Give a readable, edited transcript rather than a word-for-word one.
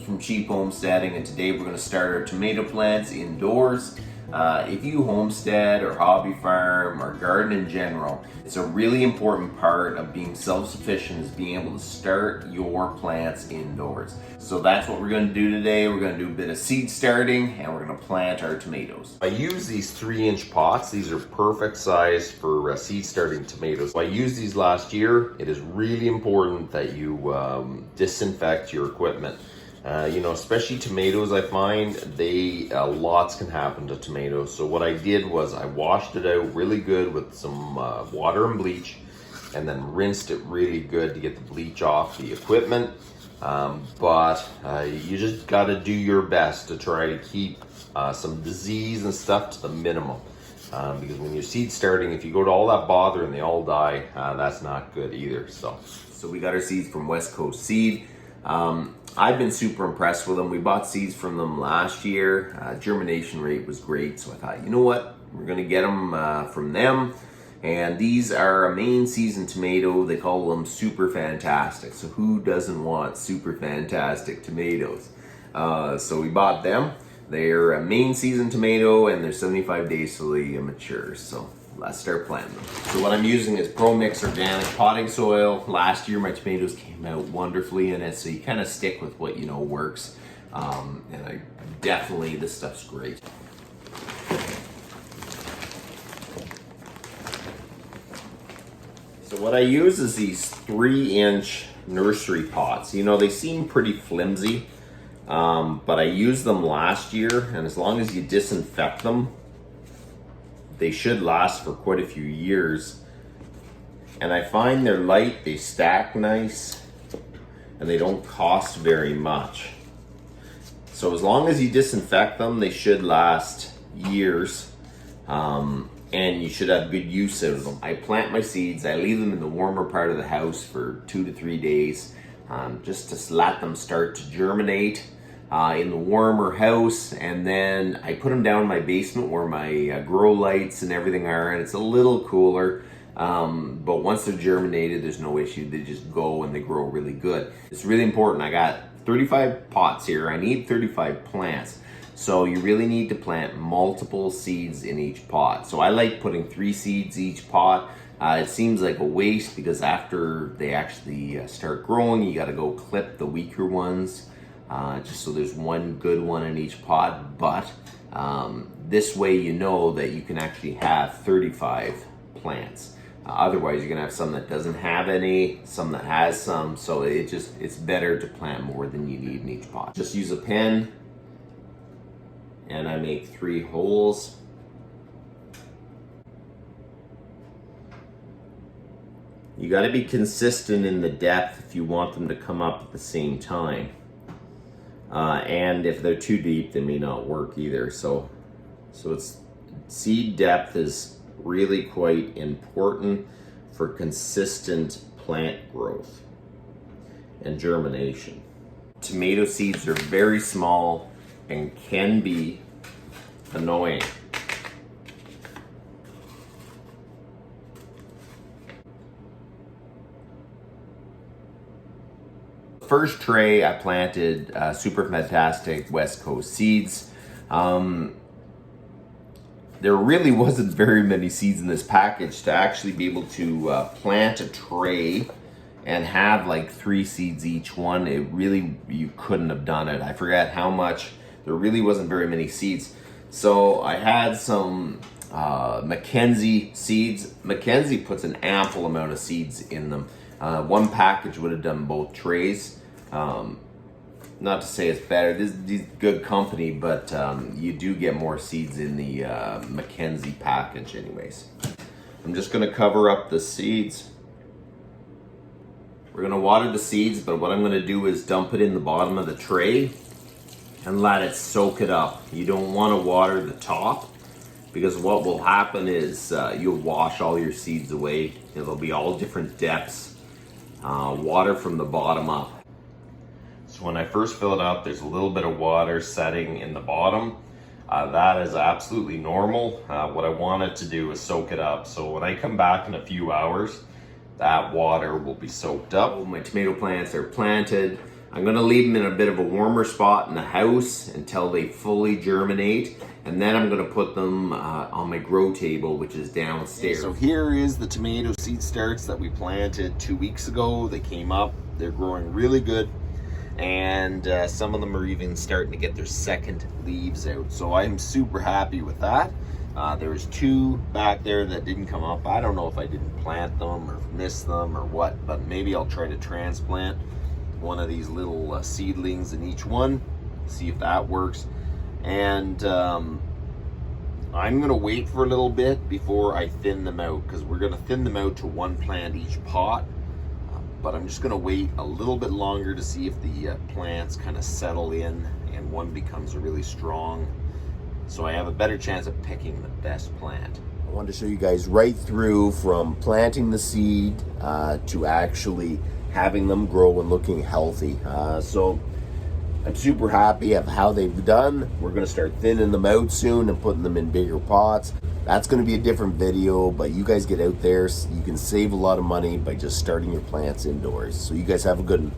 from Cheap Homesteading, and today we're going to start our tomato plants indoors. If you homestead or hobby farm or garden in general, it's a really important part of being self-sufficient is being able to start your plants indoors. So that's what we're going to do today. We're going to do a bit of seed starting and we're going to plant our tomatoes. I use these 3-inch pots. These are perfect size for seed starting tomatoes. I used these last year. It is really important that you disinfect your equipment. Especially tomatoes, I find lots can happen to tomatoes. So what I did was I washed it out really good with some water and bleach, and then rinsed it really good to get the bleach off the equipment. But you just got to do your best to try to keep some disease and stuff to the minimum. Because when you're seed starting, if you go to all that bother and they all die, that's not good either. So we got our seeds from West Coast Seed. I've been super impressed with them. We bought seeds from them last year. Germination rate was great, so I thought, you know what? We're gonna get them from them. And these are a main season tomato. They call them super fantastic. So who doesn't want super fantastic tomatoes? So we bought them. They're a main season tomato and they're 75 days till they mature. So let's start planting them. So what I'm using is ProMix organic potting soil. Last year my tomatoes came out wonderfully in it, so you kind of stick with what you know works. And this stuff's great. So what I use is these 3-inch nursery pots. They seem pretty flimsy, but I used them last year, and as long as you disinfect them, they should last for quite a few years. And I find they're light, they stack nice, and they don't cost very much. So as long as you disinfect them, they should last years, and you should have good use out of them. I plant my seeds, I leave them in the warmer part of the house for 2 to 3 days, just to let them start to germinate in the warmer house, and then I put them down in my basement where my grow lights and everything are, and it's a little cooler, but once they're germinated, there's no issue. They just go and they grow really good. It's really important. I got 35 pots here. I need 35 plants, so you really need to plant multiple seeds in each pot. So I like putting 3 seeds each pot. It seems like a waste because after they actually start growing, you got to go clip the weaker ones, just so there's one good one in each pot. But this way you know that you can actually have 35 plants. Otherwise you're gonna have some that doesn't have any, some that has some, so it's better to plant more than you need in each pot. Just use a pen and I make 3 holes. You got to be consistent in the depth if you want them to come up at the same time. And if they're too deep, they may not work either. So seed depth is really quite important for consistent plant growth and germination. Tomato seeds are very small and can be annoying. First tray I planted super fantastic West Coast seeds. There really wasn't very many seeds in this package to actually be able to plant a tray and have like 3 seeds each one. You couldn't have done it. I forget how much. There really wasn't very many seeds. So I had some Mackenzie seeds. Mackenzie puts an ample amount of seeds in them. One package would have done both trays. Not to say it's better, this is good company, but you do get more seeds in the Mackenzie package anyways. I'm just gonna cover up the seeds. We're gonna water the seeds, but what I'm gonna do is dump it in the bottom of the tray and let it soak it up. You don't wanna water the top, because what will happen is you'll wash all your seeds away. It'll be all different depths. Water from the bottom up. So when I first fill it up, there's a little bit of water setting in the bottom. That is absolutely normal. What I wanted to do is soak it up. So when I come back in a few hours, that water will be soaked up. My tomato plants are planted. I'm going to leave them in a bit of a warmer spot in the house until they fully germinate, and then I'm going to put them on my grow table, which is downstairs. So here is the tomato seed starts that we planted 2 weeks ago. They came up, they're growing really good, and some of them are even starting to get their second leaves out. So I'm super happy with that. There's 2 back there that didn't come up. I don't know if I didn't plant them or missed them or what, but maybe I'll try to transplant one of these little seedlings in each one, see if that works. And I'm gonna wait for a little bit before I thin them out, because we're gonna thin them out to 1 plant each pot. But I'm just gonna wait a little bit longer to see if the plants kind of settle in and one becomes really strong, so I have a better chance of picking the best plant. I wanted to show you guys right through from planting the seed to actually having them grow and looking healthy. So I'm super happy of how they've done. We're gonna start thinning them out soon and putting them in bigger pots. That's gonna be a different video, but you guys get out there. You can save a lot of money by just starting your plants indoors. So you guys have a good one.